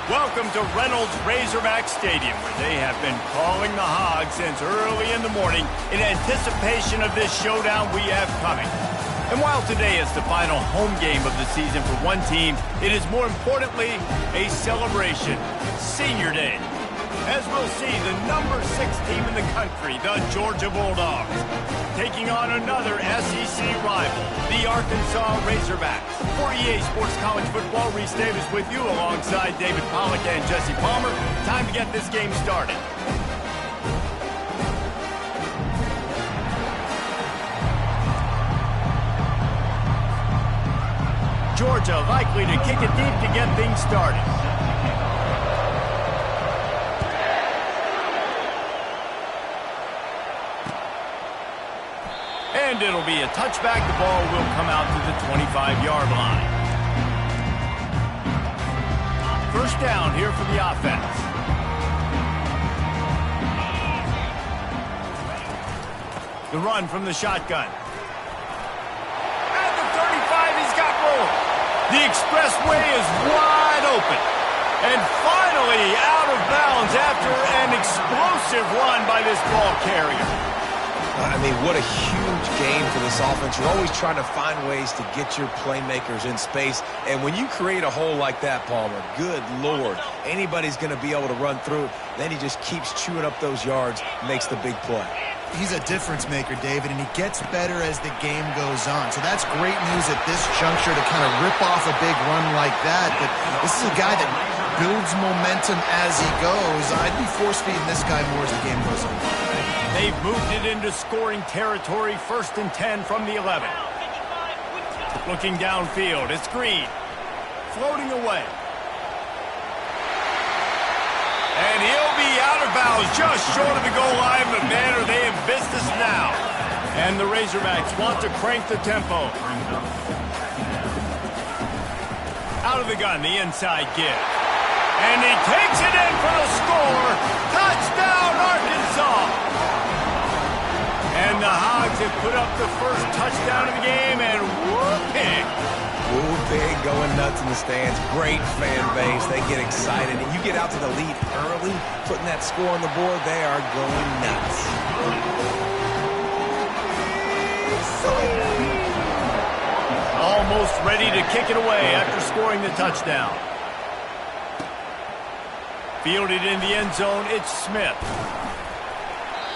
Welcome to Reynolds Razorback Stadium, where they have been calling the Hogs since early in the morning in anticipation of this showdown we have coming. And while today is the final home game of the season for one team, it is more importantly a celebration. Senior Day. As we'll see, the number 6 team in the country, the Georgia Bulldogs, taking on another SEC rival, the Arkansas Razorbacks. For EA Sports College Football, Reese Davis with you alongside David Pollack and Jesse Palmer. Time to get this game started. Georgia likely to kick it deep to get things started. And it'll be a touchback. The ball will come out to the 25-yard line. First down here for the offense. The run from the shotgun. At the 35, he's got room. The expressway is wide open. And finally out of bounds after an explosive run by this ball carrier. I mean, what a huge game for this offense. You're always trying to find ways to get your playmakers in space. And when you create a hole like that, Palmer, good Lord, anybody's going to be able to run through it. Then he just keeps chewing up those yards, makes the big play. He's a difference maker, David, and he gets better as the game goes on. So that's great news at this juncture to kind of rip off a big run like that. But this is a guy that builds momentum as he goes. I'd be force-feeding this guy more as the game goes on. They've moved it into scoring territory, 1st and 10 from the 11. Looking downfield, it's Green. Floating away. And he'll be out of bounds just short of the goal line, but man, are they in business now. And the Razorbacks want to crank the tempo. Out of the gun, the inside give. And he takes it in for the score. Touchdown, Arkansas! And the Hogs have put up the first touchdown of the game, and whooping. Woo big, going nuts in the stands. Great fan base. They get excited. And you get out to the lead early, putting that score on the board, they are going nuts. Almost ready to kick it away after scoring the touchdown. Fielded in the end zone, it's Smith.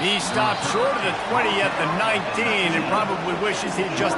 He stopped short of the 20 at the 19 and probably wishes he'd just...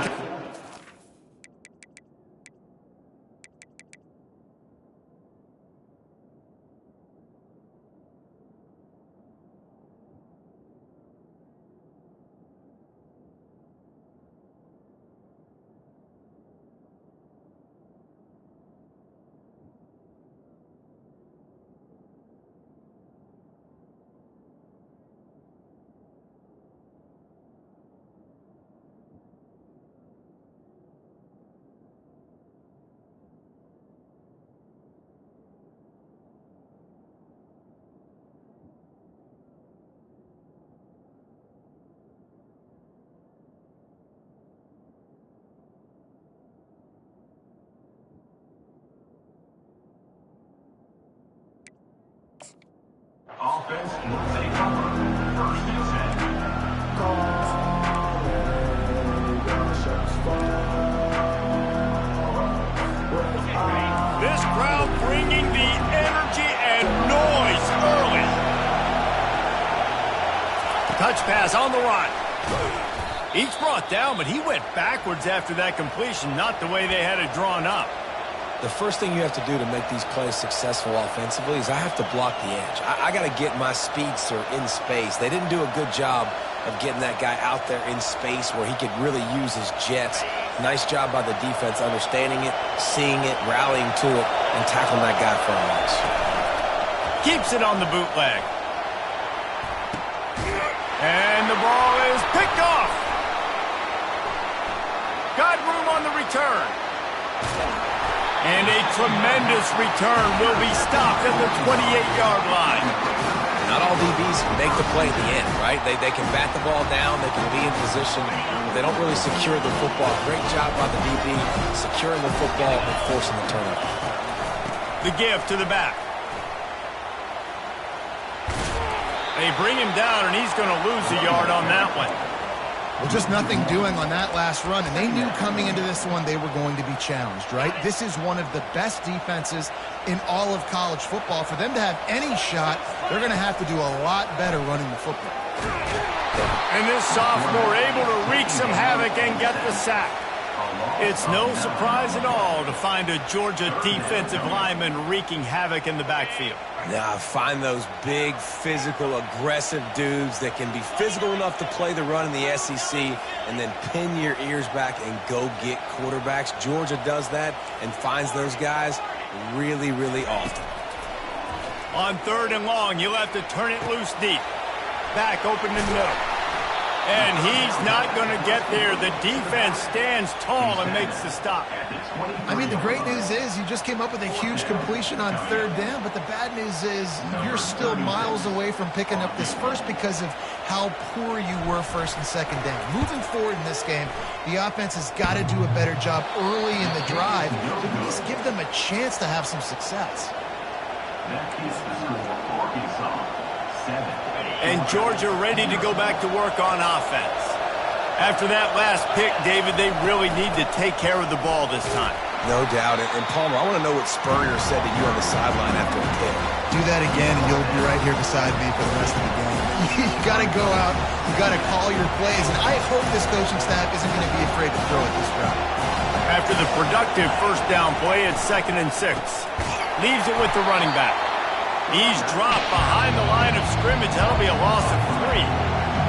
Offense will take cover. 1st and 10. This crowd bringing the energy and noise early. Touch pass on the run. Each brought down, but he went backwards after that completion, not the way they had it drawn up. The first thing you have to do to make these plays successful offensively is I have to block the edge. I got to get my speedster in space. They didn't do a good job of getting that guy out there in space where he could really use his jets. Nice job by the defense understanding it, seeing it, rallying to it, and tackling that guy for a loss. Keeps it on the bootleg. And the ball is picked off. Got room on the return. And a tremendous return will be stopped at the 28-yard line. Not all DBs make the play at the end, right? They can bat the ball down, they can be in position, but they don't really secure the football. Great job by the DB securing the football and forcing the turnover. The give to the back. They bring him down, and he's going to lose a yard on that one. Well, just nothing doing on that last run, and they knew coming into this one they were going to be challenged, right? This is one of the best defenses in all of college football. For them to have any shot, they're going to have to do a lot better running the football. And this sophomore able to wreak some havoc and get the sack. It's no surprise at all to find a Georgia defensive lineman wreaking havoc in the backfield. Now, find those big, physical, aggressive dudes that can be physical enough to play the run in the SEC and then pin your ears back and go get quarterbacks. Georgia does that and finds those guys really, really often. On 3rd and long, you'll have to turn it loose deep. Back open in the middle. And he's not going to get there. The defense stands tall and makes the stop. I mean, the great news is you just came up with a huge completion on 3rd down, but the bad news is you're still miles away from picking up this first because of how poor you were 1st and 2nd down. Moving forward in this game, the offense has got to do a better job early in the drive to at least give them a chance to have some success. That is the score for Arkansas. 7. And Georgia ready to go back to work on offense. After that last pick, David, they really need to take care of the ball this time. No doubt. And Palmer, I want to know what Spurrier said to you on the sideline after the pick. Do that again, and you'll be right here beside me for the rest of the game. You got to go out. You got to call your plays. And I hope this coaching staff isn't going to be afraid to throw it this route. After the productive 1st down play, it's 2nd and 6. Leaves it with the running back. He's dropped behind the line of scrimmage. That'll be a loss of 3.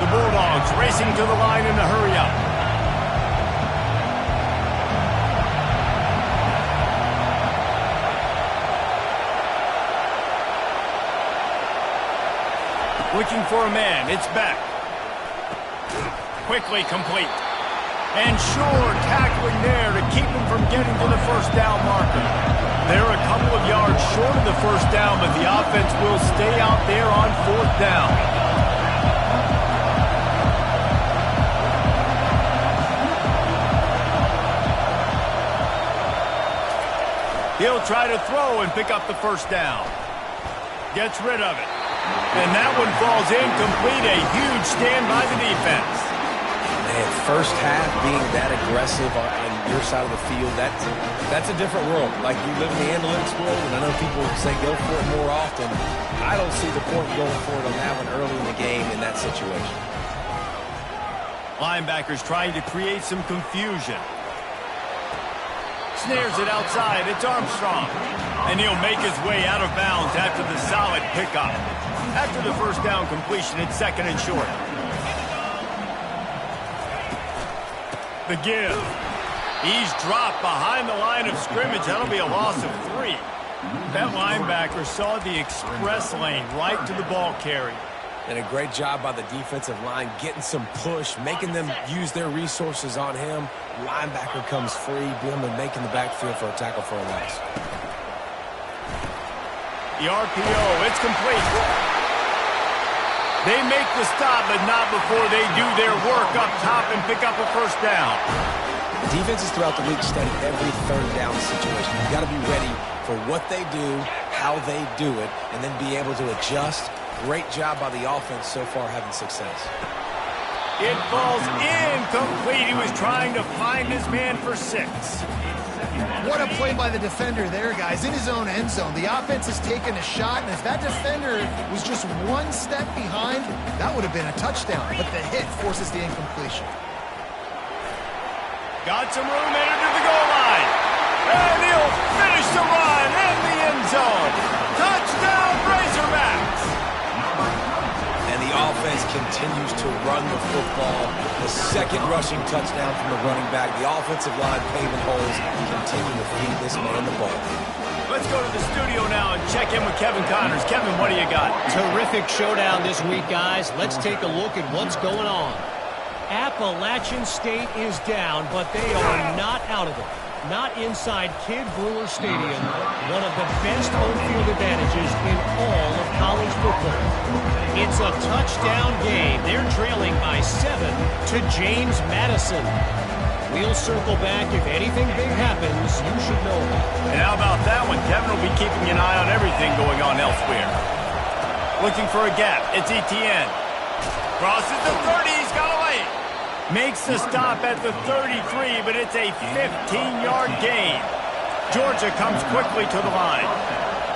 The Bulldogs racing to the line in a hurry-up. Looking for a man. It's Beck. Quickly complete. And sure tackling there to keep him from getting to the 1st down marker. They're a couple of yards short of the 1st down, but the offense will stay out there on 4th down. He'll try to throw and pick up the 1st down. Gets rid of it. And that one falls incomplete. A huge stand by the defense. Man, first half being that aggressive on your side of the field, that's a different world. Like, you live in the analytics world, and I know people say go for it more often. I don't see the point going for it on that one early in the game in that situation. Linebackers trying to create some confusion. Snares it outside. It's Armstrong. And he'll make his way out of bounds after the solid pickup. After the 1st down completion, it's 2nd and short. The give. He's dropped behind the line of scrimmage. That'll be a loss of 3. That linebacker saw the express lane right to the ball carrier. And a great job by the defensive line getting some push, making them use their resources on him. Linebacker comes free, boom, and making the backfield for a tackle for a loss. The RPO, it's complete. They make the stop, but not before they do their work up top and pick up a 1st down. Defenses throughout the league study every 3rd down situation. You've got to be ready for what they do, how they do it, and then be able to adjust. Great job by the offense so far having success. It falls incomplete. He was trying to find his man for 6. What a play by the defender there, guys, in his own end zone. The offense has taken a shot, and if that defender was just 1 step behind, that would have been a touchdown. But the hit forces the incompletion. Got some room, headed to the goal line. And he'll finish the run in the end zone. Touchdown, Razorbacks. And the offense continues to run the football. The 2nd rushing touchdown from the running back. The offensive line paving holes, continue to feed this man the ball. Let's go to the studio now and check in with Kevin Connors. Kevin, what do you got? Terrific showdown this week, guys. Let's take a look at what's going on. Appalachian State is down, but they are not out of it. Not inside Kidd Brewer Stadium, one of the best home field advantages in all of college football. It's a touchdown game. They're trailing by 7 to James Madison. We'll circle back if anything big happens. You should know about it. And how about that one? Kevin will be keeping an eye on everything going on elsewhere. Looking for a gap. It's Etienne. Crosses the 30. He's got away. Makes the stop at the 33, but it's a 15-yard gain. Georgia comes quickly to the line.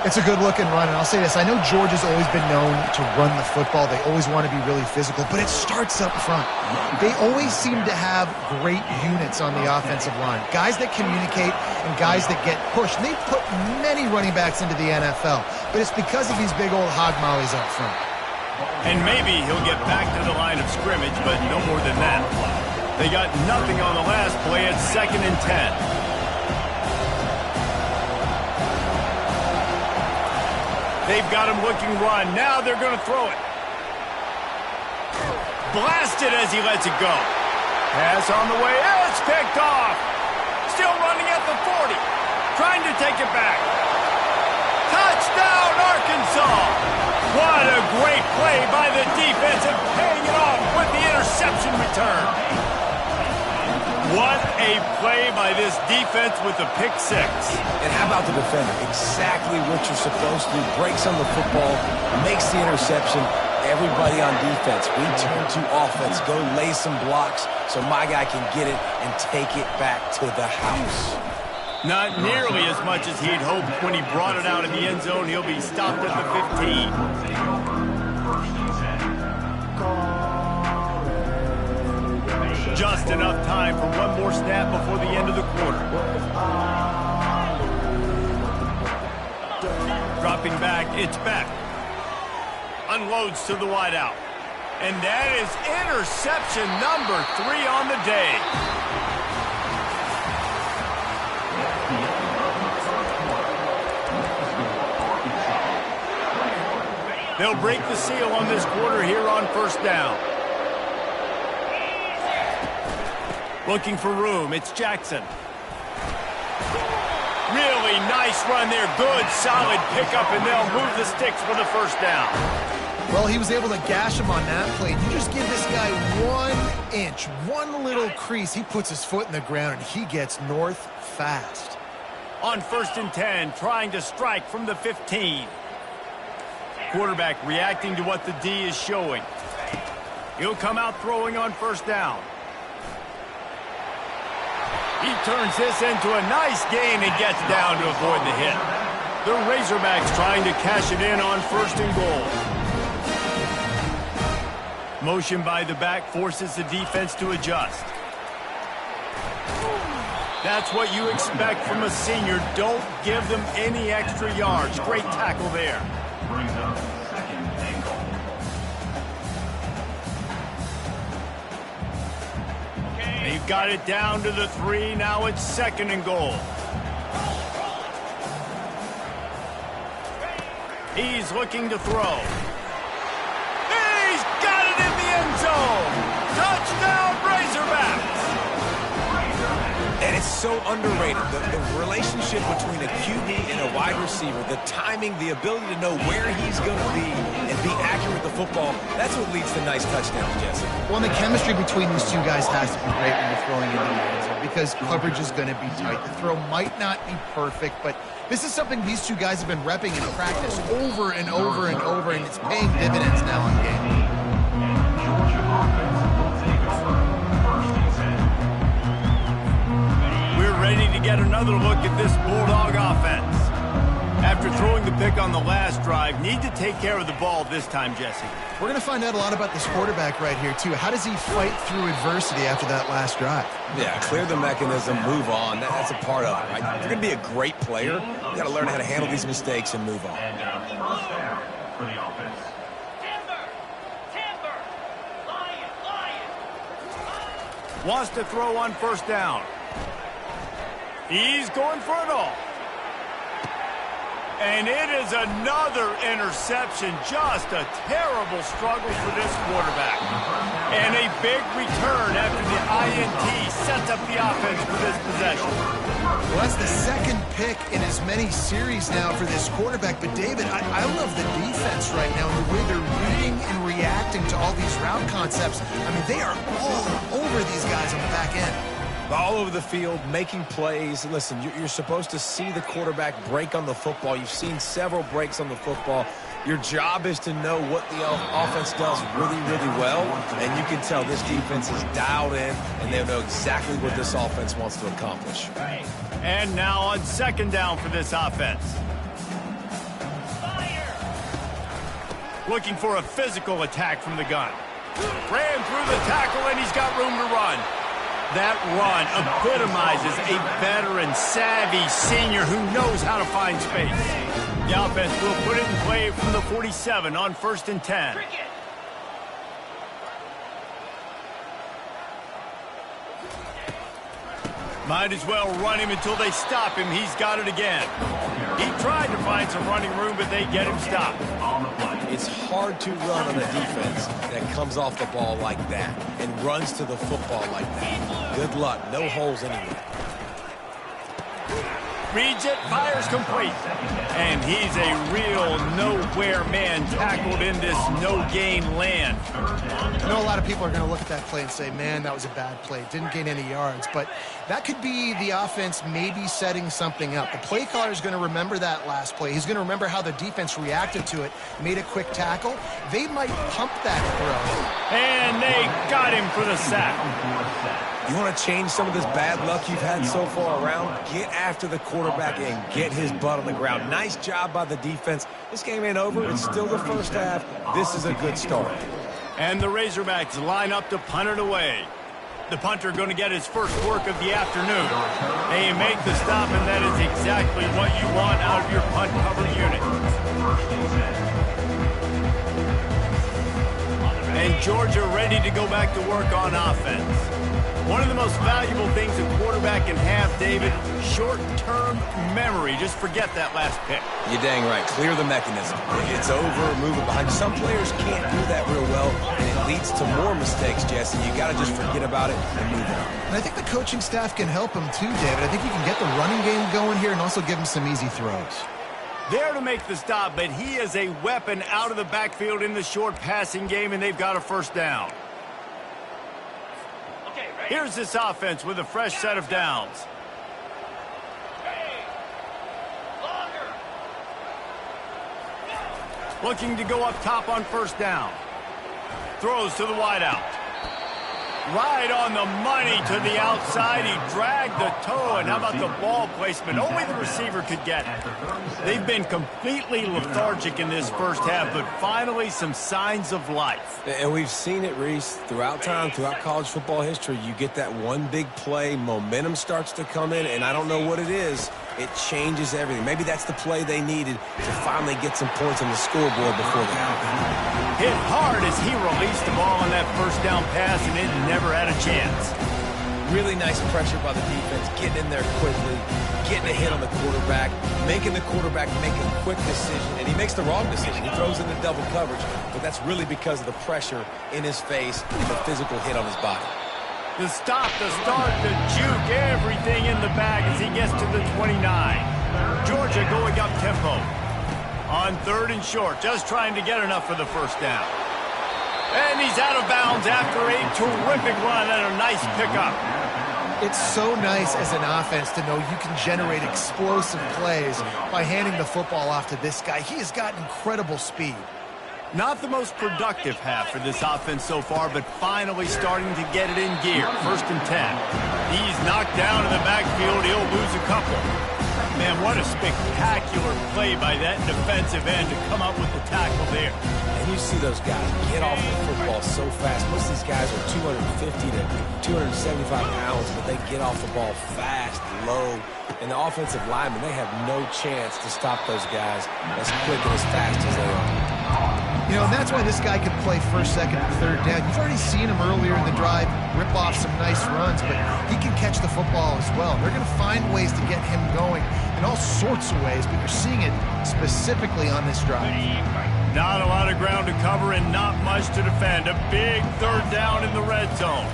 It's a good-looking run, and I'll say this. I know Georgia's always been known to run the football. They always want to be really physical, but it starts up front. They always seem to have great units on the offensive line, guys that communicate and guys that get pushed. And they've put many running backs into the NFL, but it's because of these big old hog mollies up front. And maybe he'll get back to the line of scrimmage, but no more than that. They got nothing on the last play at 2nd and 10. They've got him looking run. Now they're going to throw it. Blasted as he lets it go. Pass on the way. It's picked off. Still running at the 40. Trying to take it back. Touchdown, Arkansas. What a great play by the defense and paying it off with the interception return. What a play by this defense with the pick six. And how about the defender? Exactly what you're supposed to do. Breaks on the football, makes the interception. Everybody on defense, we turn to offense. Go lay some blocks so my guy can get it and take it back to the house. Not nearly as much as he'd hoped when he brought it out of the end zone. He'll be stopped at the 15. Just enough time for one more snap before the end of the quarter. Dropping back, it's back. Unloads to the wideout. And that is interception number 3 on the day. They'll break the seal on this quarter here on 1st down. Looking for room, it's Jackson. Really nice run there, good solid pickup, and they'll move the sticks for the 1st down. Well, he was able to gash him on that play. You just give this guy 1 inch, one little crease, he puts his foot in the ground and he gets north fast. On 1st and 10, trying to strike from the 15. Quarterback reacting to what the D is showing. He'll come out throwing on 1st down. He turns this into a nice gain and gets down to avoid the hit. The Razorbacks trying to cash it in on 1st and goal. Motion by the back forces the defense to adjust. That's what you expect from a senior. Don't give them any extra yards. Great tackle there. Brings up 2nd and goal. They've got it down to the 3. Now it's 2nd and goal. He's looking to throw. He's got it in the end zone. Touchdown, Razorbacks. And it's so underrated. The relationship between a QB and a wide receiver, the timing, the ability to know where he's going to be and be accurate with the football, that's what leads to nice touchdowns, Jesse. Well, and the chemistry between these two guys has to be great when you're throwing into the end zone because coverage is going to be tight. The throw might not be perfect, but this is something these two guys have been repping in practice over and over and over, and it's paying dividends now in game. Georgia offense will take over 1st and 10. We're ready to get another look at this Bulldog offense. After throwing the pick on the last drive, need to take care of the ball this time, Jesse. We're going to find out a lot about this quarterback right here, too. How does he fight through adversity after that last drive? Yeah, clear the mechanism, move on. That's a part of it, right? If you're going to be a great player, you got to learn how to handle these mistakes and move on. And now 1st down for the offense. Wants to throw on 1st down. He's going for it all. And it is another interception. Just a terrible struggle for this quarterback. And a big return after the INT sets up the offense for this possession. Well, that's the 2nd pick in as many series now for this quarterback. But, David, I love the defense right now and the way they're reading and reacting to all these route concepts. I mean, they are all over these guys on the back end. All over the field, making plays. Listen, you're supposed to see the quarterback break on the football. You've seen several breaks on the football. Your job is to know what the offense does really, really well, and you can tell this defense is dialed in, and they'll know exactly what this offense wants to accomplish. And now on second down for this offense. Looking for a physical attack from the gun. Ran through the tackle, and he's got room to run. That run epitomizes a veteran, savvy senior who knows how to find space. The offense will put it in play from the 47 on 1st and 10. Might as well run him until they stop him. He's got it again. He tried to find some running room, but they get him stopped. It's hard to run on a defense that comes off the ball like that and runs to the football like that. Good luck. No holes anywhere. Reads it, fires complete. And he's a real nowhere man tackled in this no-gain land. I know a lot of people are going to look at that play and say, man, that was a bad play. Didn't gain any yards. But that could be the offense maybe setting something up. The play caller is going to remember that last play. He's going to remember how the defense reacted to it, made a quick tackle. They might pump that throw. And they got him for the sack. You want to change some of this bad luck you've had so far around? Get after the quarterback and get his butt on the ground. Nice job by the defense. This game ain't over. It's still the first half. This is a good start. And the Razorbacks line up to punt it away. The punter going to get his first work of the afternoon. They make the stop, and that is exactly what you want out of your punt cover unit. And Georgia ready to go back to work on offense. One of the most valuable things a quarterback can have, David, short-term memory. Just forget that last pick. You're dang right. Clear the mechanism. It's over, move it behind. Some players can't do that real well, and it leads to more mistakes, Jesse. You got to just forget about it and move on. And I think the coaching staff can help him too, David. I think you can get the running game going here and also give him some easy throws. There to make the stop, but he is a weapon out of the backfield in the short passing game, and they've got a first down. Here's this offense with a fresh set of downs. Looking to go up top on first down. Throws to the wideout. Right on the money to the outside. He dragged the toe, and how about the ball placement? Only the receiver could get it. They've been completely lethargic in this first half, but finally some signs of life. And we've seen it, Reese, throughout time, throughout college football history. You get that one big play, momentum starts to come in, and I don't know what it is. It changes everything. Maybe that's the play they needed to finally get some points on the scoreboard before the half. Hit hard as he released the ball on that first down pass, and it never had a chance. Really nice pressure by the defense, getting in there quickly, getting a hit on the quarterback, making the quarterback make a quick decision, and he makes the wrong decision. He throws in the double coverage, but that's really because of the pressure in his face and the physical hit on his body. The stop, the start, the juke, everything in the bag as he gets to the 29. Georgia going up tempo. On 3rd and short, just trying to get enough for the first down. And he's out of bounds after a terrific run and a nice pickup. It's so nice as an offense to know you can generate explosive plays by handing the football off to this guy. He has got incredible speed. Not the most productive half for this offense so far, but finally starting to get it in gear. 1st and 10. He's knocked down in the backfield. He'll lose a couple. Man, what a spectacular play by that defensive end to come up with the tackle there. And you see those guys get off the football so fast. Most of these guys are 250 to 275 pounds, but they get off the ball fast, low. And the offensive linemen, they have no chance to stop those guys as quick and as fast as they are. You know, and that's why this guy can play 1st, 2nd, and 3rd down. You've already seen him earlier in the drive rip off some nice runs, but he can catch the football as well. They're going to find ways to get him going in all sorts of ways, but you're seeing it specifically on this drive. Not a lot of ground to cover and not much to defend. A big 3rd down in the red zone.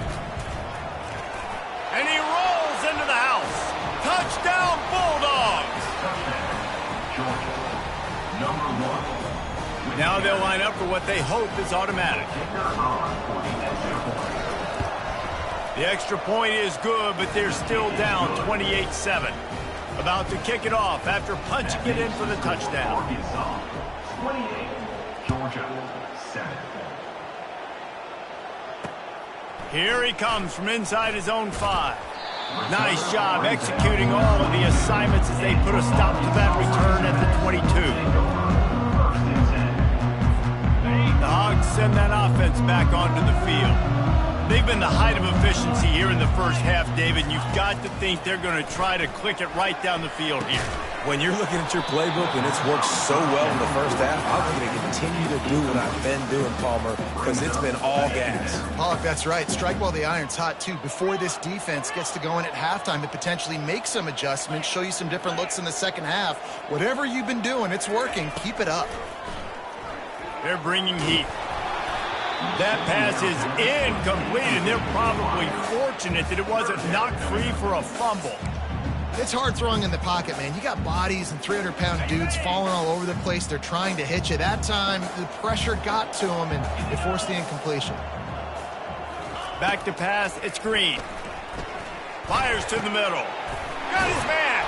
And he rolls into the house. Touchdown, Bulldogs! Number 1. Now they'll line up for what they hope is automatic. The extra point is good, but they're still down 28-7. About to kick it off after punching it in for the touchdown. 28. Georgia, 7. Here he comes from inside his own 5. Nice job executing all of the assignments as they put a stop to that return at the 22. The Hogs send that offense back onto the field. They've been the height of efficiency here in the first half, David. You've got to think they're going to try to click it right down the field here. When you're looking at your playbook and it's worked so well in the first half, I'm going to continue to do what I've been doing, Palmer, because it's been all gas. Pollock, that's right. Strike while the iron's hot, too. Before this defense gets to going at halftime to potentially make some adjustments, show you some different looks in the second half. Whatever you've been doing, it's working. Keep it up. They're bringing heat. That pass is incomplete, and they're probably fortunate that it wasn't knocked free for a fumble. It's hard throwing in the pocket, man. You got bodies and 300-pound dudes falling all over the place. They're trying to hit you. That time, the pressure got to them, and it forced the incompletion. Back to pass, it's Green. Fires to the middle. Got his man.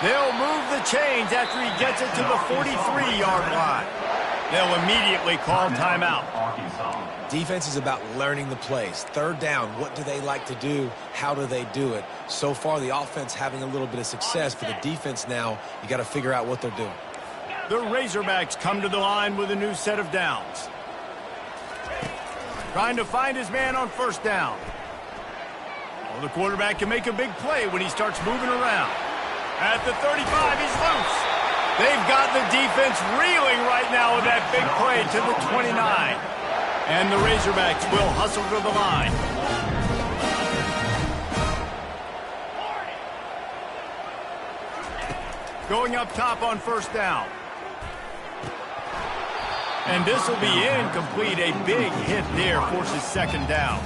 They'll move the chains after he gets it to the 43-yard line. They'll immediately call timeout. Defense is about learning the plays. Third down, what do they like to do? How do they do it? So far, the offense having a little bit of success, but the defense now, you got to figure out what they're doing. The Razorbacks come to the line with a new set of downs. Trying to find his man on first down. Well, the quarterback can make a big play when he starts moving around. At the 35, he's loose. They've got the defense reeling right now with that big play to the 29. And the Razorbacks will hustle to the line. Going up top on first down. And this will be incomplete. A big hit there forces second down.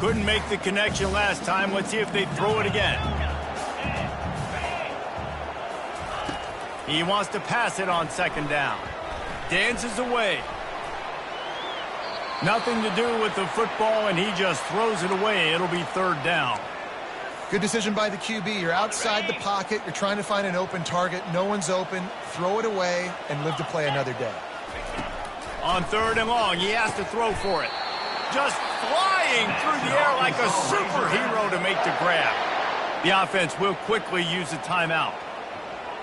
Couldn't make the connection last time. Let's see if they throw it again. He wants to pass it on second down. Dances away. Nothing to do with the football, and he just throws it away. It'll be third down. Good decision by the QB. You're outside the pocket. You're trying to find an open target. No one's open. Throw it away and live to play another day. On third and long, he has to throw for it. Just flying through the air like a superhero to make the grab. The offense will quickly use a timeout.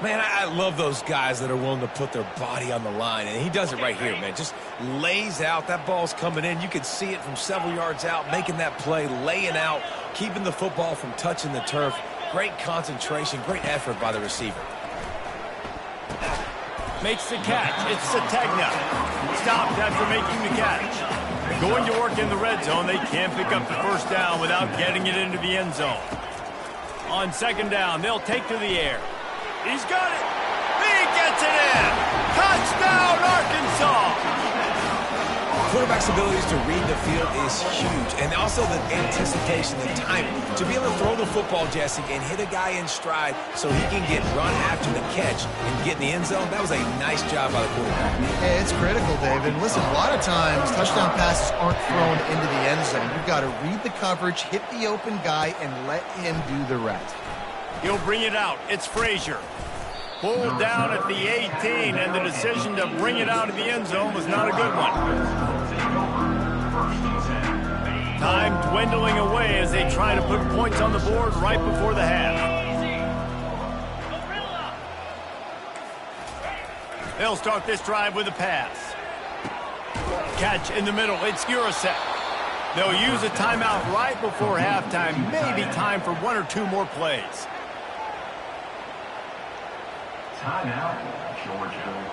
Man, I love those guys that are willing to put their body on the line, and he does it right here, man. Just lays out. That ball's coming in. You can see it from several yards out, making that play, laying out, keeping the football from touching the turf. Great concentration, great effort by the receiver. Makes the catch. It's Sategna. Stopped after making the catch. Going to work in the red zone. They can't pick up the first down without getting it into the end zone. On second down, they'll take to the air. He's got it. He gets it in. Touchdown, Arkansas. Quarterback's abilities to read the field is huge, and also the anticipation, the timing. To be able to throw the football, Jesse, and hit a guy in stride so he can get run after the catch and get in the end zone, that was a nice job by the quarterback. Hey, it's critical, David. Listen, a lot of times touchdown passes aren't thrown into the end zone. You've got to read the coverage, hit the open guy, and let him do the rest. He'll bring it out. It's Frazier. Pulled down at the 18, and the decision to bring it out of the end zone was not a good one. Time dwindling away as they try to put points on the board right before the half. They'll start this drive with a pass. Catch in the middle. It's Urasek. They'll use a timeout right before halftime. Maybe time for one or two more plays. Timeout, Georgia.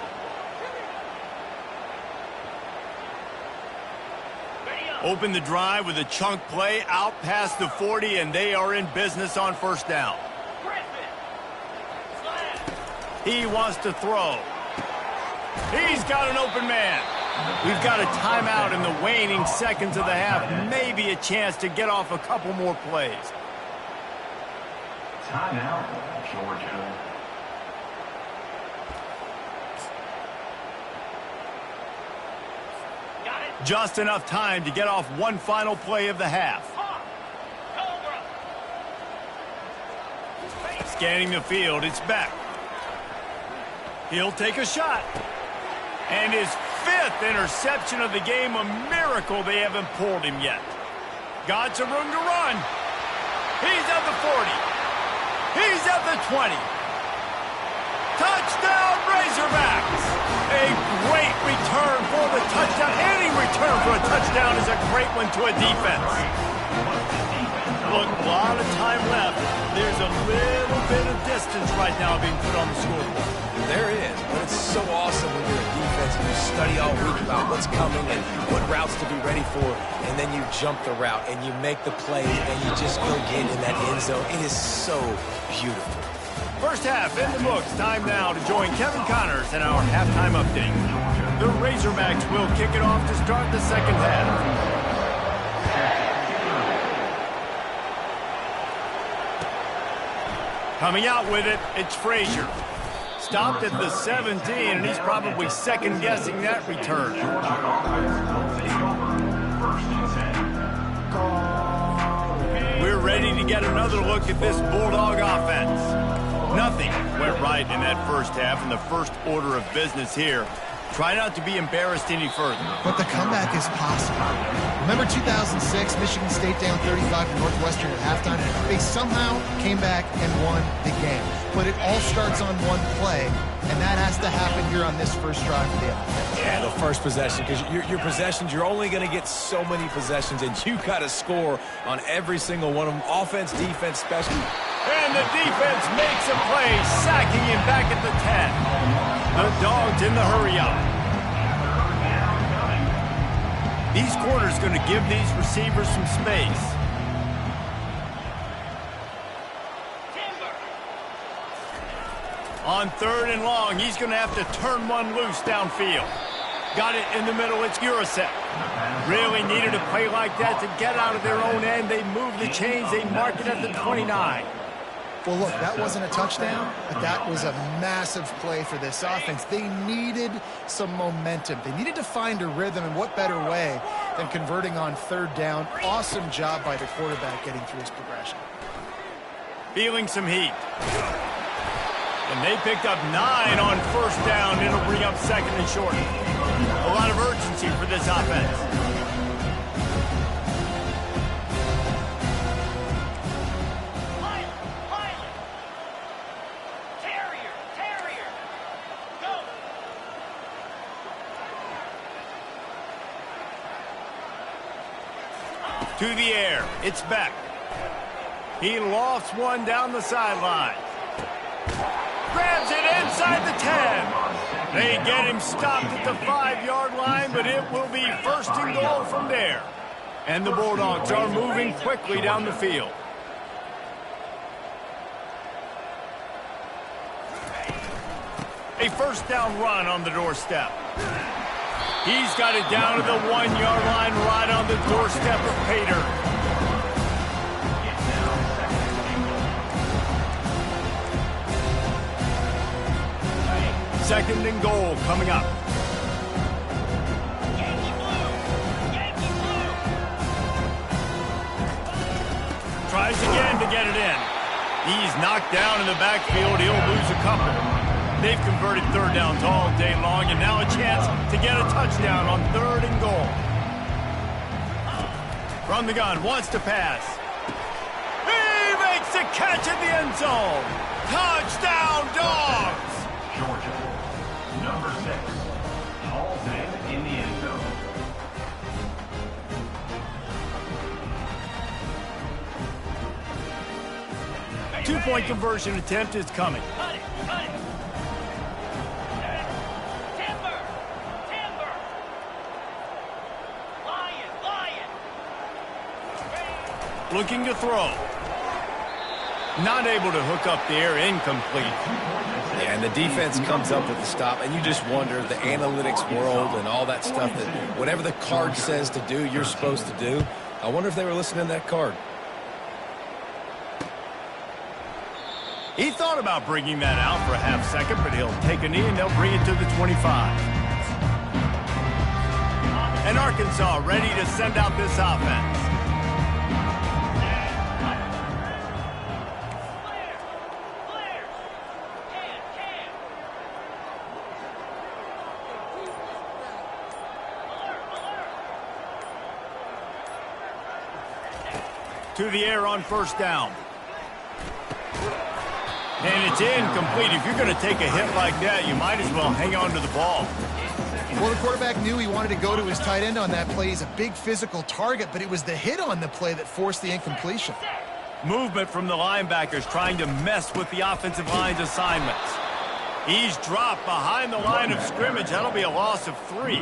Open the drive with a chunk play out past the 40, and they are in business on first down. He wants to throw. He's got an open man. We've got a timeout in the waning seconds of the half. Maybe a chance to get off a couple more plays. Timeout, Georgia. Just enough time to get off one final play of the half. Scanning the field, it's Beck. He'll take a shot. And his 5th interception of the game, a miracle they haven't pulled him yet. Got some room to run. He's at the 40. He's at the 20. Touchdown, Razorbacks! A great return for the touchdown. Any return for a touchdown is a great one to a defense. Look, a lot of time left. There's a little bit of distance right now being put on the scoreboard. There is, but it's so awesome when you're a defense and you study all week about what's coming and what routes to be ready for, and then you jump the route and you make the play and you just go get in that end zone. It is so beautiful. First half in the books. Time now to join Kevin Connors in our halftime update. The Razorbacks will kick it off to start the second half. Coming out with it, it's Frazier. Stopped at the 17, and he's probably second-guessing that return. We're ready to get another look at this Bulldog offense. Nothing went right in that first half, and the first order of business here. Try not to be embarrassed any further. But the comeback is possible. Remember 2006, Michigan State down 35 to Northwestern at halftime? They somehow came back and won the game. But it all starts on one play, and that has to happen here on this first drive of the offense. Yeah, the first possession, because your possessions, you're only going to get so many possessions, and you got to score on every single one of them. Offense, defense, special. And the defense makes a play, sacking him back at the 10. The Dogs in the hurry up. These corners going to give these receivers some space. On 3rd and long, he's going to have to turn one loose downfield. Got it in the middle, it's Urasek. Really needed a play like that to get out of their own end. They move the chains, they mark it at the 29. Well, look, that wasn't a touchdown, but that was a massive play for this offense. They needed some momentum. They needed to find a rhythm, and what better way than converting on 3rd down. Awesome job by the quarterback getting through his progression. Feeling some heat. And they picked up 9 on 1st down. It'll bring up 2nd and short. A lot of urgency for this offense. To the air, it's Beck. He lofts one down the sideline. Grabs it inside the 10. They get him stopped at the 5-yard line, but it will be 1st and goal from there. And the Bulldogs are moving quickly down the field. A 1st down run on the doorstep. He's got it down to the 1-yard line, right on the doorstep of Pater. Second and goal coming up. Tries again to get it in. He's knocked down in the backfield. He'll lose a couple. They've converted 3rd downs all day long, and now a chance to get a touchdown on 3rd and goal. From the gun, wants to pass. He makes the catch in the end zone. Touchdown, Dogs! Georgia, number 6, hauls in the end zone. Two-point conversion attempt is coming. Cut it, cut it. Timber, timber. Lion. Looking to throw. Not able to hook up there, incomplete. Yeah, and the defense comes up with the stop, and you just wonder, the analytics world and all that stuff, that whatever the card says to do, you're supposed to do. I wonder if they were listening to that card. He thought about bringing that out for a half second, but he'll take a knee and they'll bring it to the 25. And Arkansas ready to send out this offense. to the air on first down. And it's incomplete. If you're going to take a hit like that, you might as well hang on to the ball. Well, the quarterback knew he wanted to go to his tight end on that play. He's a big physical target, but it was the hit on the play that forced the incompletion. Movement from the linebackers trying to mess with the offensive line's assignments. He's dropped behind the line of scrimmage. That'll be a loss of 3.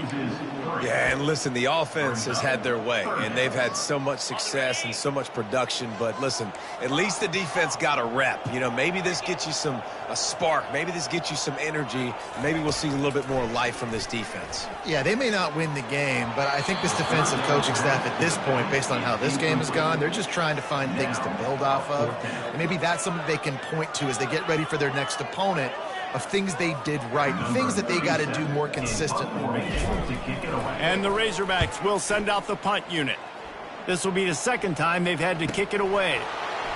Yeah, and listen, the offense has had their way, and they've had so much success and so much production. But listen, at least the defense got a rep. You know, maybe this gets you a spark. Maybe this gets you some energy. Maybe we'll see a little bit more life from this defense. Yeah, they may not win the game, but I think this defensive coaching staff at this point, based on how this game has gone, they're just trying to find things to build off of. And maybe that's something they can point to as they get ready for their next opponent, of things they did right, things that they got to do more consistently. And the Razorbacks will send out the punt unit. This will be the second time they've had to kick it away.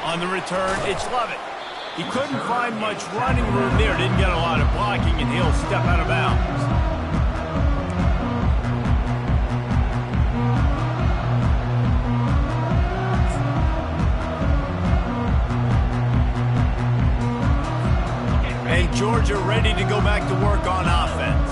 On the return, it's Lovett. He couldn't find much running room there, didn't get a lot of blocking, and he'll step out of bounds. And Georgia ready to go back to work on offense.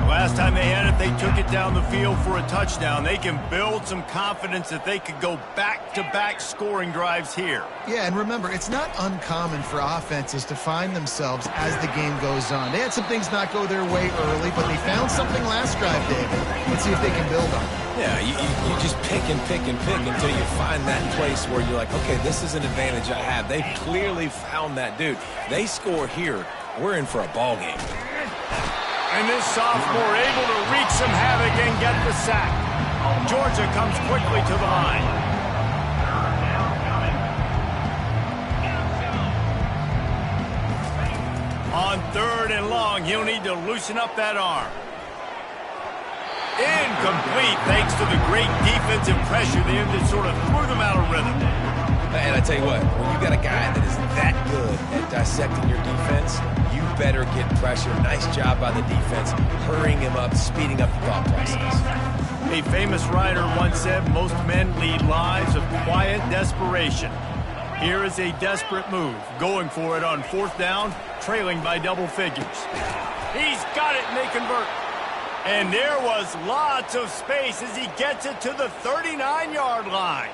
Last time they had it, they took it down the field for a touchdown. They can build some confidence that they could go back-to-back scoring drives here. Yeah, and remember, it's not uncommon for offenses to find themselves as the game goes on. They had some things not go their way early, but they found something last drive, David. Let's see if they can build on it. Yeah, you just pick and pick and pick until you find that place where you're like, okay, this is an advantage I have. They've clearly found that, dude. They score here, we're in for a ball game. And this sophomore able to wreak some havoc and get the sack. Georgia comes quickly to the line. On 3rd and long, he'll need to loosen up that arm. Incomplete, thanks to the great defensive pressure there that sort of threw them out of rhythm. And I tell you what, when you got a guy that is that good at dissecting your defense, you better get pressure. Nice job by the defense, hurrying him up, speeding up the thought process. A famous writer once said, most men lead lives of quiet desperation. Here is a desperate move, going for it on 4th down, trailing by double figures. He's got it, and they convert. And there was lots of space as he gets it to the 39-yard line.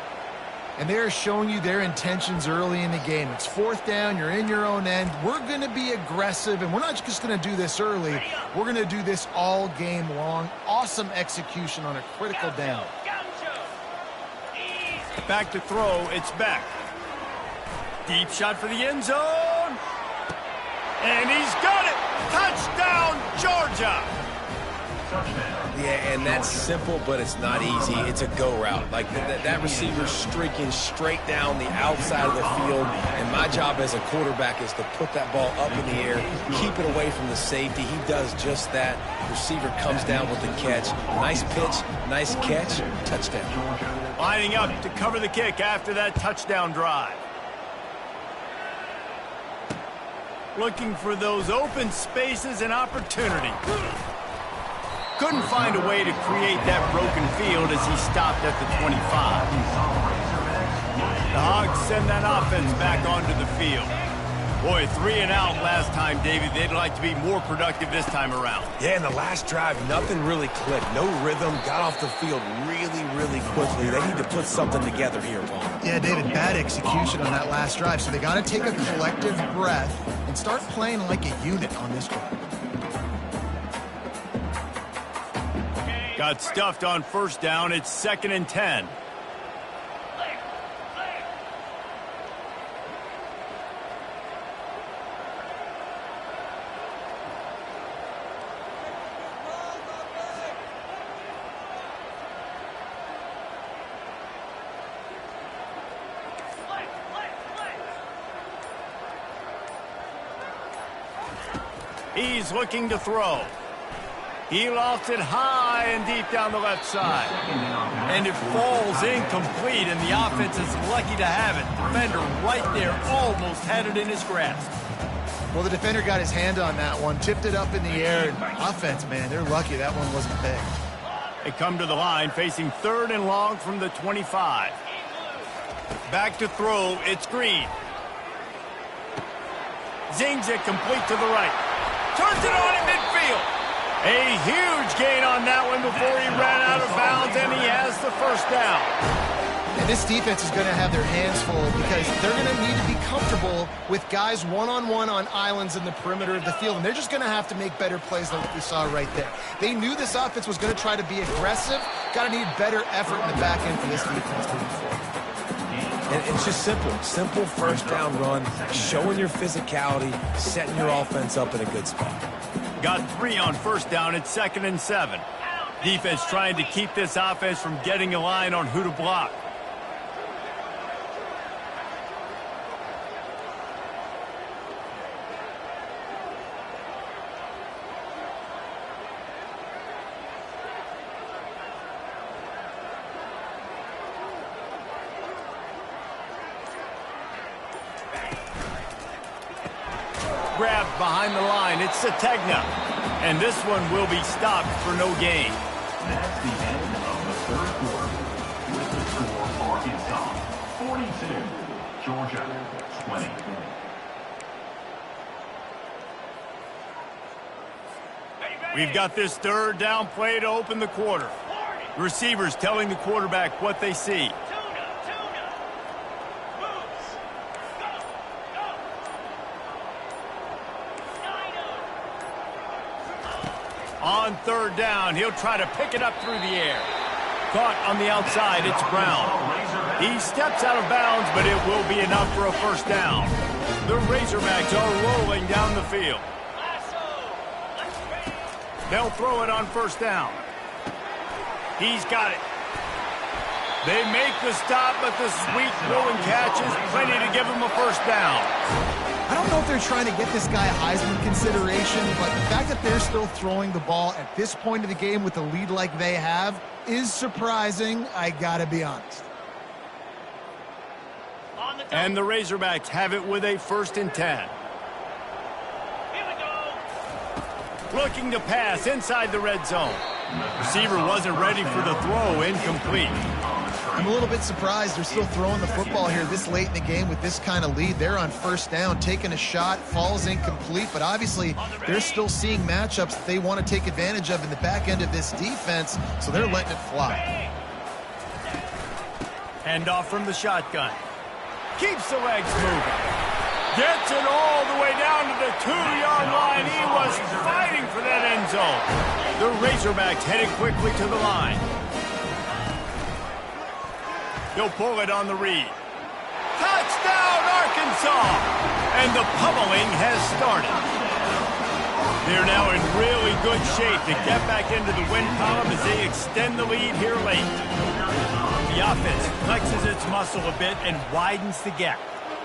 And they're showing you their intentions early in the game. It's 4th down, you're in your own end. We're going to be aggressive, and we're not just going to do this early. We're going to do this all game long. Awesome execution on a critical down. Back to throw, it's Beck. Deep shot for the end zone. And he's got it. Touchdown, Georgia. Yeah, and that's simple, but it's not easy. It's a go route. Like that receiver's streaking straight down the outside of the field, and my job as a quarterback is to put that ball up in the air, keep it away from the safety. He does just that. Receiver comes down with the catch. Nice pitch, nice catch, touchdown. Lining up to cover the kick after that touchdown drive. Looking for those open spaces and opportunity. Couldn't find a way to create that broken field as he stopped at the 25. The Hogs send that offense back onto the field. Boy, 3 and out last time, David. They'd like to be more productive this time around. Yeah, in the last drive, nothing really clicked. No rhythm, got off the field really, really quickly. They need to put something together here, Paul. Yeah, David, bad execution on that last drive. So they got to take a collective breath and start playing like a unit on this drive. Got stuffed on 1st down. It's 2nd and 10. He's looking to throw. He lofts it high and deep down the left side. And it falls incomplete, and the offense is lucky to have it. Defender right there almost had it in his grasp. Well, the defender got his hand on that one, tipped it up in the air. And offense, man, they're lucky that one wasn't big. They come to the line facing 3rd and long from the 25. Back to throw, it's Green. Zings it complete to the right. Turns it on in midfield. A huge gain on that one before he ran out of bounds, and he has the first down. And this defense is going to have their hands full because they're going to need to be comfortable with guys one-on-one on islands in the perimeter of the field, and they're just going to have to make better plays than what we saw right there. They knew this offense was going to try to be aggressive. Got to need better effort in the back end for this defense moving forward. And it's just simple first down run, showing your physicality, setting your offense up in a good spot. Got 3 on first down. It's 2nd and 7. Defense trying to keep this offense from getting a line on who to block. Grabbed behind the line. It's Sategna. And this one will be stopped for no gain. That's the end of the third quarter. With the score, Arkansas 42, Georgia 20. We've got this third down play to open the quarter. Receivers telling the quarterback what they see. On third down, he'll try to pick it up through the air. Caught on the outside, it's Brown. He steps out of bounds, but it will be enough for a first down. The Razorbacks are rolling down the field. They'll throw it on first down. He's got it. They make the stop, but the sweet throw and catch is plenty to give him a first down. I don't know if they're trying to get this guy Heisman consideration, but the fact that they're still throwing the ball at this point of the game with a lead like they have is surprising, I gotta be honest. And the Razorbacks have it with a 1st and 10. Looking to pass inside the red zone. Receiver wasn't ready for the throw, incomplete. I'm a little bit surprised they're still throwing the football here this late in the game with this kind of lead. They're on first down, taking a shot, falls incomplete, but obviously they're still seeing matchups that they want to take advantage of in the back end of this defense, so they're letting it fly. Handoff from the shotgun. Keeps the legs moving. Gets it all the way down to the 2-yard line. He was fighting for that end zone. The Razorbacks headed quickly to the line. He'll pull it on the read. Touchdown, Arkansas! And the pummeling has started. They're now in really good shape to get back into the win column as they extend the lead here late. The offense flexes its muscle a bit and widens the gap.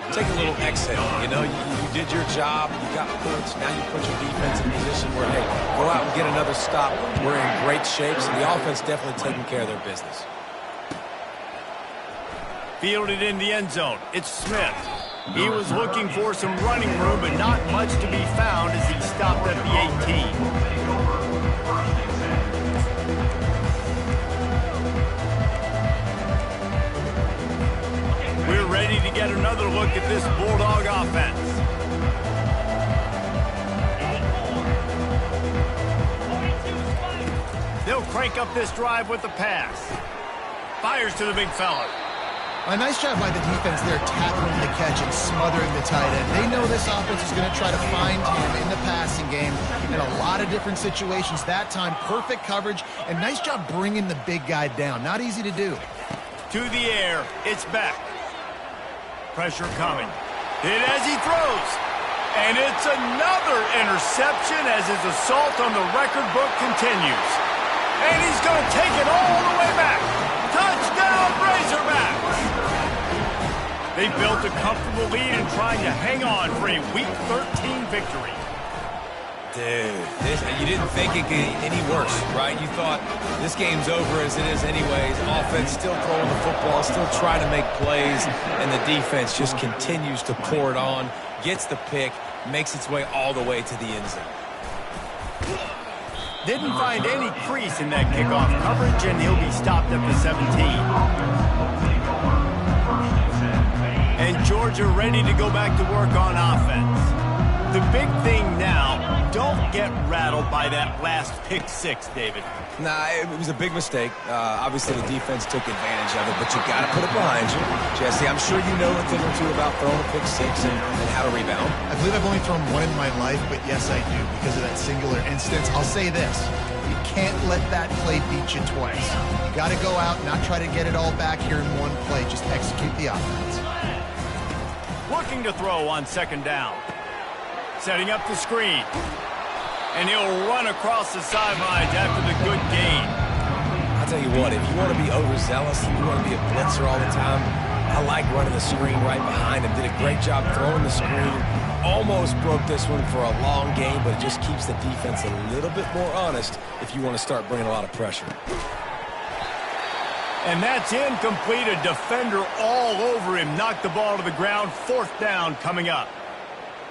Take a little exhale. You know, you did your job. You got points. Now you put your defense in position where, hey, go out and get another stop. We're in great shape, so the offense definitely taking care of their business. Fielded in the end zone. It's Smith. He was looking for some running room, but not much to be found as he stopped at the 18. We're ready to get another look at this Bulldog offense. They'll crank up this drive with the pass. Fires to the big fella. A nice job by the defense there, tackling the catch and smothering the tight end. They know this offense is going to try to find him in the passing game in a lot of different situations. That time, perfect coverage, and nice job bringing the big guy down. Not easy to do. To the air, it's Beck. Pressure coming. Hit as he throws. And it's another interception as his assault on the record book continues. And he's going to take it all the way back. Touchdown, Razorbacks! They built a comfortable lead and trying to hang on for a Week 13 victory. Dude, you didn't think it could get any worse, right? You thought this game's over as it is anyways. Offense still throwing the football, still trying to make plays, and the defense just continues to pour it on, gets the pick, makes its way all the way to the end zone. Didn't find any crease in that kickoff coverage, and he'll be stopped at the 17. And Georgia ready to go back to work on offense. The big thing now, don't get rattled by that last pick six, David. Nah, it was a big mistake. Obviously, the defense took advantage of it, but you got to put it behind you. Jesse, I'm sure you know a thing or two about throwing a pick six and how to rebound. I believe I've only thrown one in my life, but yes, I do, because of that singular instance. I'll say this. You can't let that play beat you twice. You got to go out, not try to get it all back here in one play. Just execute the offense. Looking to throw on second down. Setting up the screen. And he'll run across the sidelines after the good gain. I'll tell you what, if you want to be overzealous and you want to be a blitzer all the time, I like running the screen right behind him. Did a great job throwing the screen. Almost broke this one for a long game, but it just keeps the defense a little bit more honest if you want to start bringing a lot of pressure. And that's incomplete. A defender all over him. Knocked the ball to the ground. Fourth down coming up.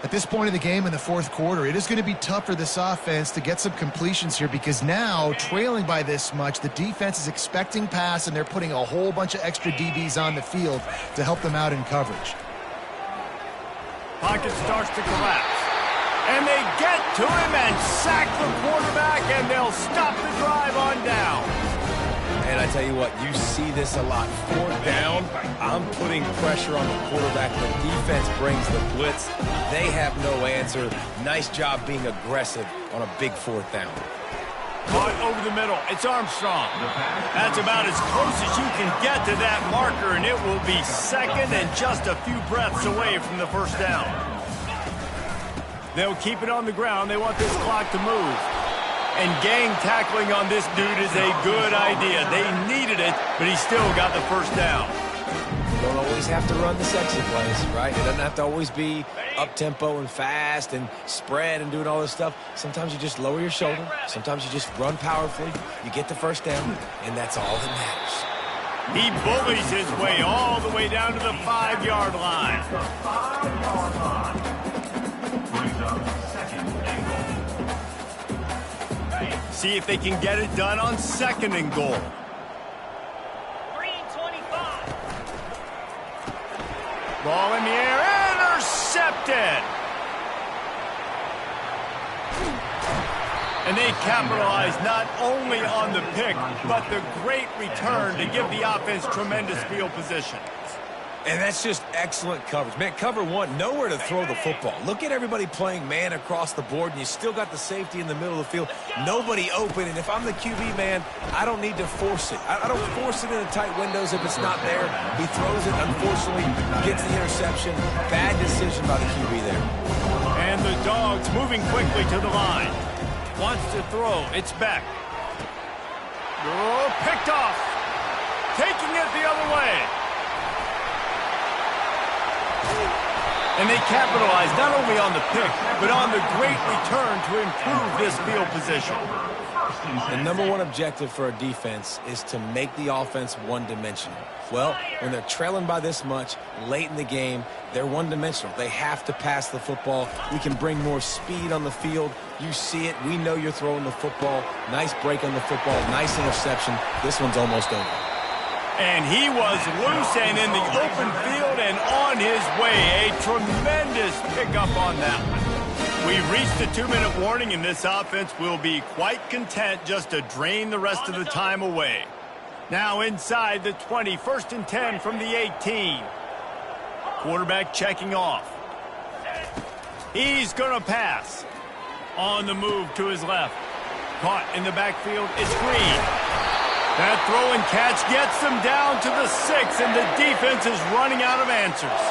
At this point of the game in the fourth quarter, it is going to be tough for this offense to get some completions here because now, trailing by this much, the defense is expecting pass, and they're putting a whole bunch of extra DBs on the field to help them out in coverage. Pocket starts to collapse. And they get to him and sack the quarterback, and they'll stop the drive on down. And I tell you what, you see this a lot. Fourth down, I'm putting pressure on the quarterback. The defense brings the blitz. They have no answer. Nice job being aggressive on a big fourth down. Caught over the middle. It's Armstrong. That's about as close as you can get to that marker, and it will be second and just a few breaths away from the first down. They'll keep it on the ground. They want this clock to move. And gang tackling on this dude is a good idea. They needed it, but he still got the first down. You don't always have to run the sexy plays, right? It doesn't have to always be up-tempo and fast and spread and doing all this stuff. Sometimes you just lower your shoulder. Sometimes you just run powerfully. You get the first down, and that's all that matters. He bullies his way all the way down to the 5-yard line. The 5-yard line. Brings up second and goal. See if they can get it done on second and goal. 3:25. Ball in the air, intercepted. And they capitalize not only on the pick, but the great return to give the offense tremendous field position. And that's just excellent coverage. Man, cover one, nowhere to throw the football. Look at everybody playing man across the board, and you still got the safety in the middle of the field. Nobody open, and if I'm the QB, man, I don't need to force it. I don't force it into tight windows if it's not there. He throws it, unfortunately, gets the interception. Bad decision by the QB there. And the Dogs moving quickly to the line. Wants to throw. It's back. Oh, picked off. Taking it the other way. And they capitalize not only on the pick, but on the great return to improve this field position. The number one objective for a defense is to make the offense one-dimensional. Well, when they're trailing by this much late in the game, they're one-dimensional. They have to pass the football. We can bring more speed on the field. You see it. We know you're throwing the football. Nice break on the football. Nice interception. This one's almost over. And he was loose and in the open field and on his way. A tremendous pickup on that one. We've reached the 2-minute warning, and this offense will be quite content just to drain the rest of the time away. Now inside the 20, 1st and 10 from the 18. Quarterback checking off. He's going to pass. On the move to his left. Caught in the backfield. It's Green. That throw and catch gets them down to the 6, and the defense is running out of answers.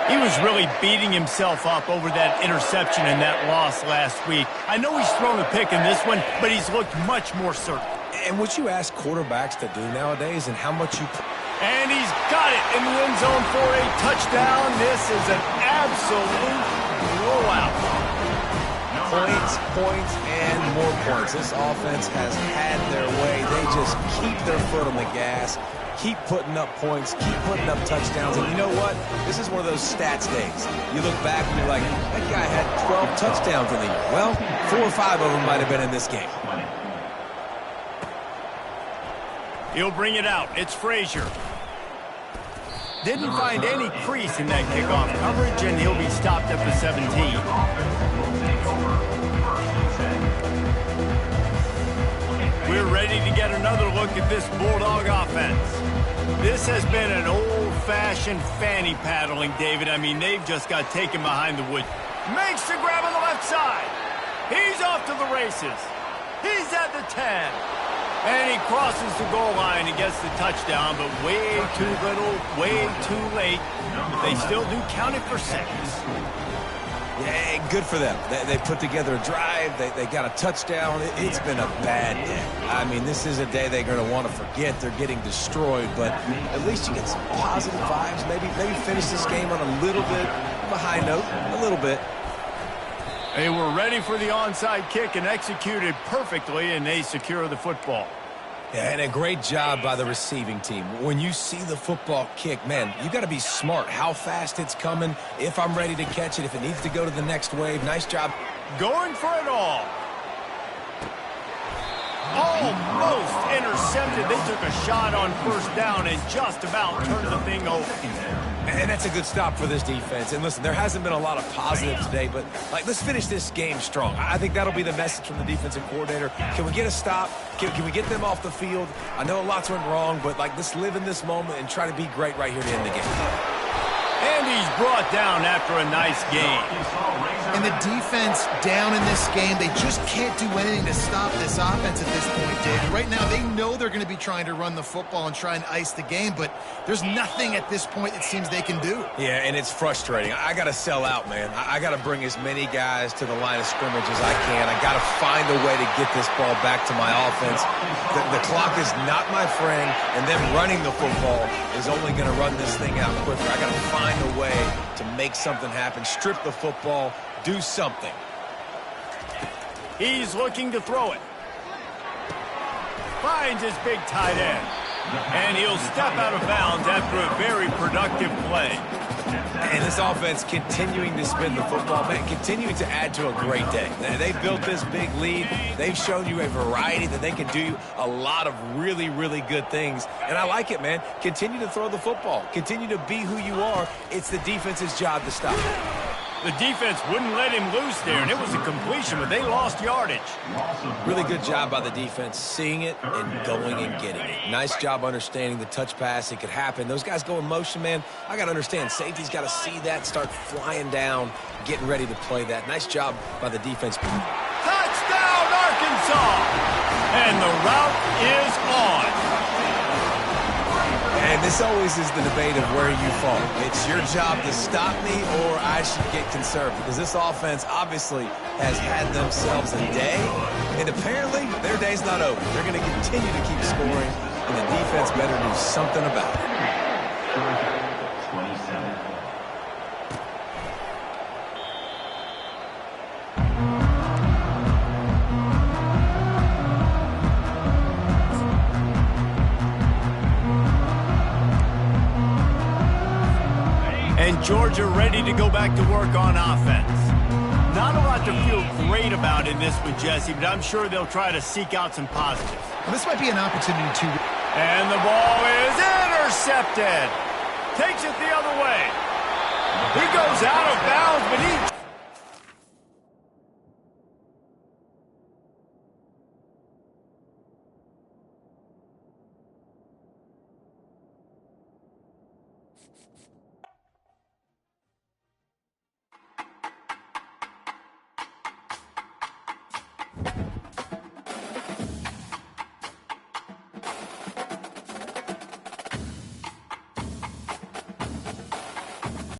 He was really beating himself up over that interception and that loss last week. I know he's thrown a pick in this one, but he's looked much more certain. And what you ask quarterbacks to do nowadays and how much you... And he's got it in the end zone for a touchdown. This is an absolute blowout. Points, points, and more points. This offense has had their way. They just keep their foot on the gas, keep putting up points, keep putting up touchdowns. And you know what? This is one of those stats days. You look back and you're like, that guy had 12 touchdowns in the year. Well, 4 or 5 of them might have been in this game. He'll bring it out. It's Frazier. Didn't find any crease in that kickoff coverage, and he'll be stopped at the 17. We're ready to get another look at this Bulldog offense. This has been an old-fashioned fanny paddling, David. I mean, they've just got taken behind the wood. Makes the grab on the left side. He's off to the races. He's at the 10. And he crosses the goal line and gets the touchdown, but way too little, way too late. But they still do count it for 6. Yeah, good for them. They put together a drive. They got a touchdown. It's been a bad day. I mean, this is a day they're going to want to forget. They're getting destroyed, but at least you get some positive vibes. Maybe finish this game on a little bit of a high note, a little bit. They were ready for the onside kick and executed perfectly, and they secure the football. Yeah, and a great job by the receiving team. When you see the football kick, man, you got to be smart how fast it's coming, if I'm ready to catch it, if it needs to go to the next wave. Nice job. Going for it all. Almost intercepted. They took a shot on first down and just about turned the thing over. And that's a good stop for this defense. And listen, there hasn't been a lot of positive today, but let's finish this game strong. I think that'll be the message from the defensive coordinator. Can we get a stop? Can we get them off the field? I know lots went wrong, but let's live in this moment and try to be great right here to end the game. And he's brought down after a nice game. And the defense down in this game, they just can't do anything to stop this offense at this point, David. Right now, they know they're going to be trying to run the football and try and ice the game, but there's nothing at this point it seems they can do. Yeah, and it's frustrating. I got to sell out, man. I got to bring as many guys to the line of scrimmage as I can. I got to find a way to get this ball back to my offense. The clock is not my friend, and them running the football is only going to run this thing out quicker. I got to find a way to make something happen, strip the football, do something. He's looking to throw it. Finds his big tight end. And he'll step out of bounds after a very productive play. And this offense continuing to spin the football, man, continuing to add to a great day. They built this big lead. They've shown you a variety that they can do a lot of really, really good things. And I like it, man. Continue to throw the football. Continue to be who you are. It's the defense's job to stop it. The defense wouldn't let him loose there, and it was a completion, but they lost yardage. Really good job by the defense, seeing it and going and getting it. Nice job understanding the touch pass. It could happen. Those guys go in motion, man. I got to understand. Safety's got to see that, start flying down, getting ready to play that. Nice job by the defense. Touchdown, Arkansas! And the route is on. And this always is the debate of where you fall. It's your job to stop me or I should get conservative. Because this offense obviously has had themselves a day. And apparently their day's not over. They're going to continue to keep scoring. And the defense better do something about it. 27. And Georgia ready to go back to work on offense. Not a lot to feel great about in this one, Jesse, but I'm sure they'll try to seek out some positives. Well, this might be an opportunity to... And the ball is intercepted. Takes it the other way. He goes out of bounds, but he...